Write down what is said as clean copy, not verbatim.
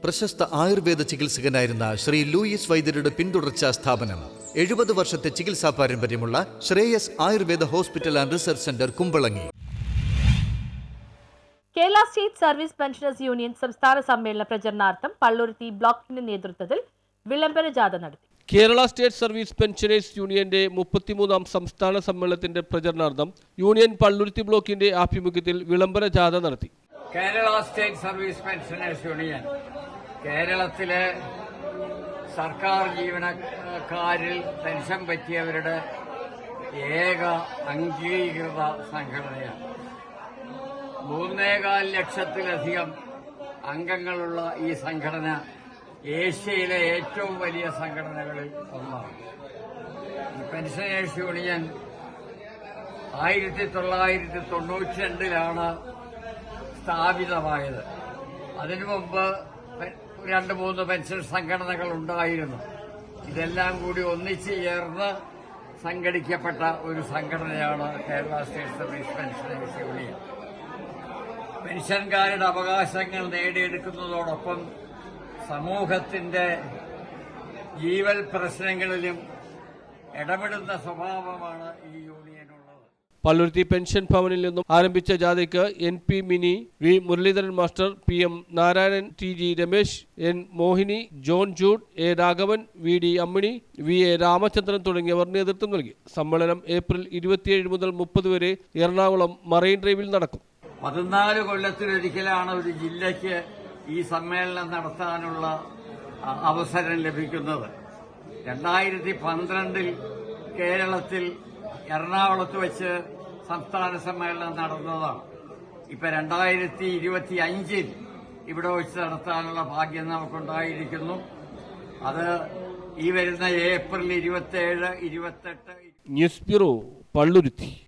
പ്രശസ്ത ആയുർവേദ ചികിത്സകനായിരുന്ന ശ്രീ ലൂയിസ് വൈദ്യരുടെ പിന്തുടർച്ചാ സ്ഥാപനം 70 വർഷത്തെ ചികിത്സാ പാരമ്പര്യമുള്ള Shreyas Ayurveda hospital and research centre Kumbalangi. Kerala state service pensioners union സംസ്ഥാന സമ്മേളന പ്രചരണാർത്ഥം പള്ളുരുത്തി ബ്ലോക്കിന്റെ നേതൃത്വത്തിൽ വിളംബര ജാഥ നടത്തി. കേരള സ്റ്റേറ്റ് സർവീസ് പെൻഷനേഴ്സ് യൂണിയന്റെ 33ാം സംസ്ഥാന സമ്മേളനത്തിന്റെ പ്രചരണാർത്ഥം യൂണിയൻ പള്ളുരുത്തി ബ്ലോക്കിന്റെ ആഭിമുഖ്യത്തിൽ വിളംബര ജാഥ നടത്തി. Kerala state service pensioners union കേരളത്തിലെ സർക്കാർ ജീവനക്കാരിൽ പെൻഷൻ പറ്റിയവരുടെ ഏക അംഗീകൃത സംഘടനയാണ്. 3.25 ലക്ഷത്തിലധികം അംഗങ്ങളുള്ള ഈ സംഘടന ഏഷ്യയിലെ ഏറ്റവും വലിയ സംഘടനകളിൽ ഒന്നാണ്. പെൻഷനേഴ്സ് യൂണിയൻ 1992 സ്ഥാപിതമായത്. അതിനു മുമ്പ് 2-3 പെൻഷൻ സംഘടനകൾ ഉണ്ടായിരുന്നു. ഇതെല്ലാം കൂടി ഒന്നിച്ചു ചേർന്ന് സംഘടിക്കപ്പെട്ട ഒരു സംഘടനയാണ് Kerala state service pensioners union. പെൻഷൻകാരുടെ അവകാശങ്ങൾ നേടിയെടുക്കുന്നതോടൊപ്പം സമൂഹത്തിന്റെ ജീവൽ പ്രശ്നങ്ങളിലും ഇടപെടുന്ന സ്വഭാവമാണ് ഈ യൂണിയനുള്ളത്. പള്ളുരുത്തി പെൻഷൻ ഭവനിൽ നിന്നും ആരംഭിച്ച ജാഥയ്ക്ക് NP Mini, V Muraleedharan master, PM Narayanan, TG Ramesh, N Mohini, John Jude, A Raghavan, VD Ammini, VA Ramachandran തുടങ്ങിയവർ നേതൃത്വം നൽകി. സമ്മേളനം ഏപ്രിൽ 27 മുതൽ 30 വരെ എറണാകുളം മറൈൻ ഡ്രൈവിൽ നടക്കും. 14 കൊല്ലത്തിലൊരിക്കലാണ് ഒരു ജില്ലയ്ക്ക് ഈ സമ്മേളനം നടത്താനുള്ള അവസരം ലഭിക്കുന്നത്. 2012 കേരളത്തിൽ എറണാകുളത്ത് വെച്ച് സംസ്ഥാന സമ്മേളനം നടന്നതാണ്. ഇപ്പൊ 2025 ഇവിടെ വെച്ച് നടത്താനുള്ള ഭാഗ്യം നമുക്കുണ്ടായിരിക്കുന്നു. അത് ഈ വരുന്ന ഏപ്രിൽ 27, 28 ന്യൂസ് ബ്യൂറോ, പള്ളുരുത്തി.